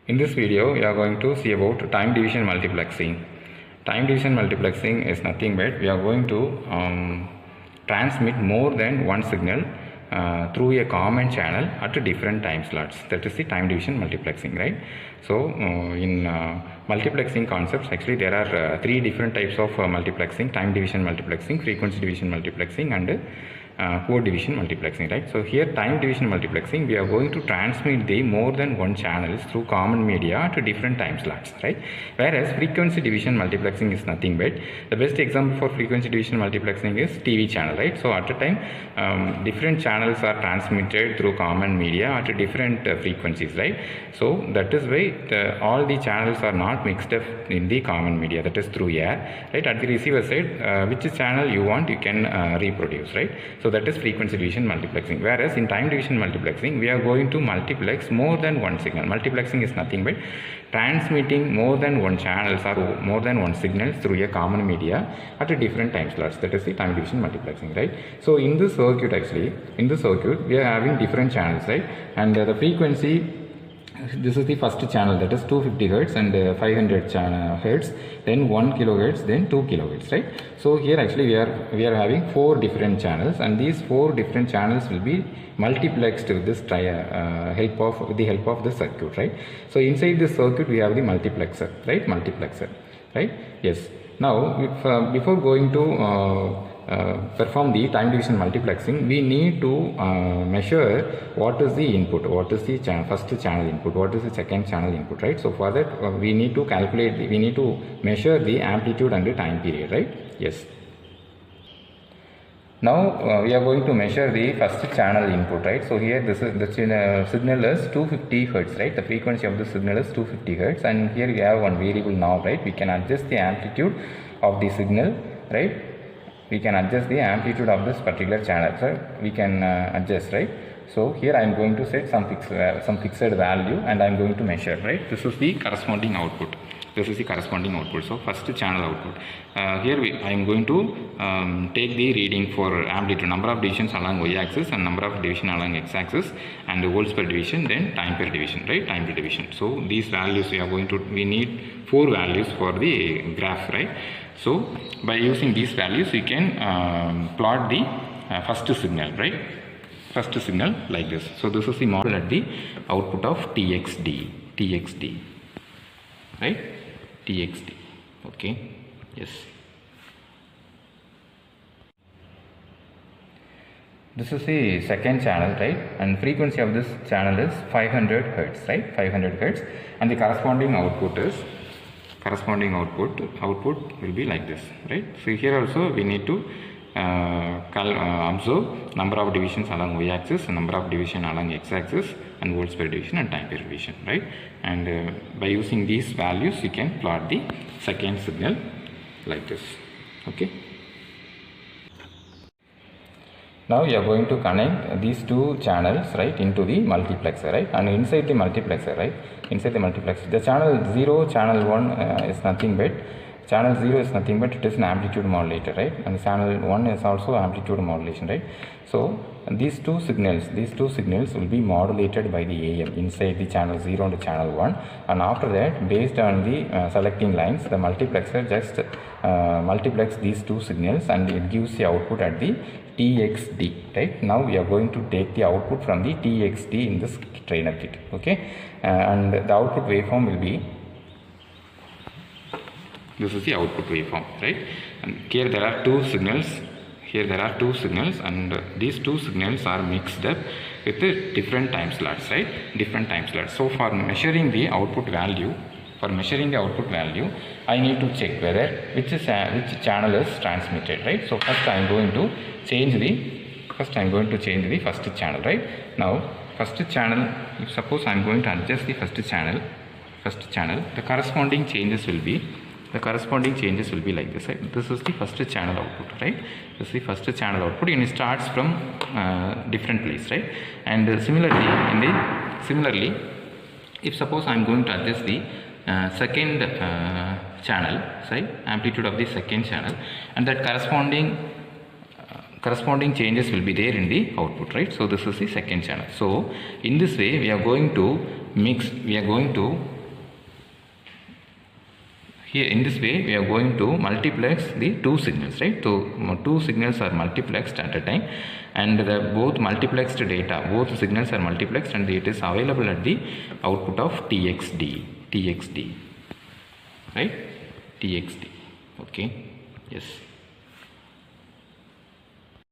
In this video, we are going to see about time division multiplexing. Time division multiplexing is nothing but we are going to transmit more than one signal through a common channel at different time slots. That is the time division multiplexing, right? So, in multiplexing concepts, actually there are three different types of multiplexing: time division multiplexing, frequency division multiplexing, and code division multiplexing, right? So here time division multiplexing, we are going to transmit the more than one channels through common media to different time slots, right? Whereas frequency division multiplexing is nothing but the best example for frequency division multiplexing is TV channel, right? So at a time different channels are transmitted through common media at different frequencies, right? So that is why all the channels are not mixed up in the common media, that is through air, right? At the receiver side, which channel you want, you can reproduce, right? So that is frequency division multiplexing. Whereas in time division multiplexing, we are going to multiplex more than one signal. Multiplexing is nothing but transmitting more than one channels or more than one signals through a common media at a different time slots. That is the time division multiplexing, right? So in this circuit, actually, we are having different channels, right? And the frequency, this is the first channel, that is 250 Hz and 500 Hz, then 1 kilohertz, then 2 kilohertz, right? So here actually we are having four different channels, and these four different channels will be multiplexed with this help of the circuit, right? So inside this circuit we have the multiplexer, right? Yes. Now if before going to perform the time division multiplexing, we need to measure what is the input, what is the first channel input, what is the second channel input, right? So for that we need to we need to measure the amplitude and the time period, right? Yes. Now we are going to measure the first channel input, right? So here this is the signal is 250 Hz, right? The frequency of the signal is 250 Hz, and here we have one variable knob, right? We can adjust the amplitude of the signal, right? We can adjust the amplitude of this particular channel, so we can adjust, right? So here I am going to set some fixed value, and I am going to measure, right? This is the corresponding output. This is the corresponding output. So first channel output. Here I am going to take the reading for amplitude, number of divisions along y-axis and number of division along x-axis, and the volts per division, then time per division, right? Time per division. So these values we need four values for the graph, right? So by using these values, we can plot the first signal, right? First signal like this. So this is the model at the output of TXD, right? TXD. Okay. Yes. This is the second channel, right? And frequency of this channel is 500 Hz, right? 500 Hz, and the corresponding output will be like this, right? So here also we need to observe number of divisions along y-axis, number of division along x-axis, and volts per division and time per division, right? And by using these values, you can plot the second signal like this. Okay. Now you are going to connect these two channels, right, into the multiplexer, right? And inside the multiplexer, right? Inside the multiplexer, the channel 0, channel 1 is nothing but it is an amplitude modulator, right? And channel 1 is also amplitude modulation, right? So these two signals will be modulated by the AM inside the channel 0 and channel 1, and after that, based on the selecting lines, the multiplexer just multiplex these two signals, and it gives the output at the TXD, right? Now we are going to take the output from the TXD in this trainer kit, okay? And the output waveform will be, this is the output waveform, right? And here there are two signals, and these two signals are mixed up with the different time slots, right? Different time slots. So for measuring the output value, I need to check whether which channel is transmitted, right? So first I am going to change the first channel, right? Now first channel, if suppose I am going to adjust the first channel, the corresponding changes will be like this, right? This is the first channel output, right? This is the first channel output, and it starts from different place, right? And similarly, if suppose I am going to adjust the second channel, right, amplitude of the second channel, and that corresponding changes will be there in the output, right? So this is the second channel. So in this way, we are going to here in this way we are going to multiplex the two signals, right? So two signals are multiplexed at a time, and the both multiplexed data, both signals are multiplexed, and it is available at the output of txd, right? txd. Okay, yes.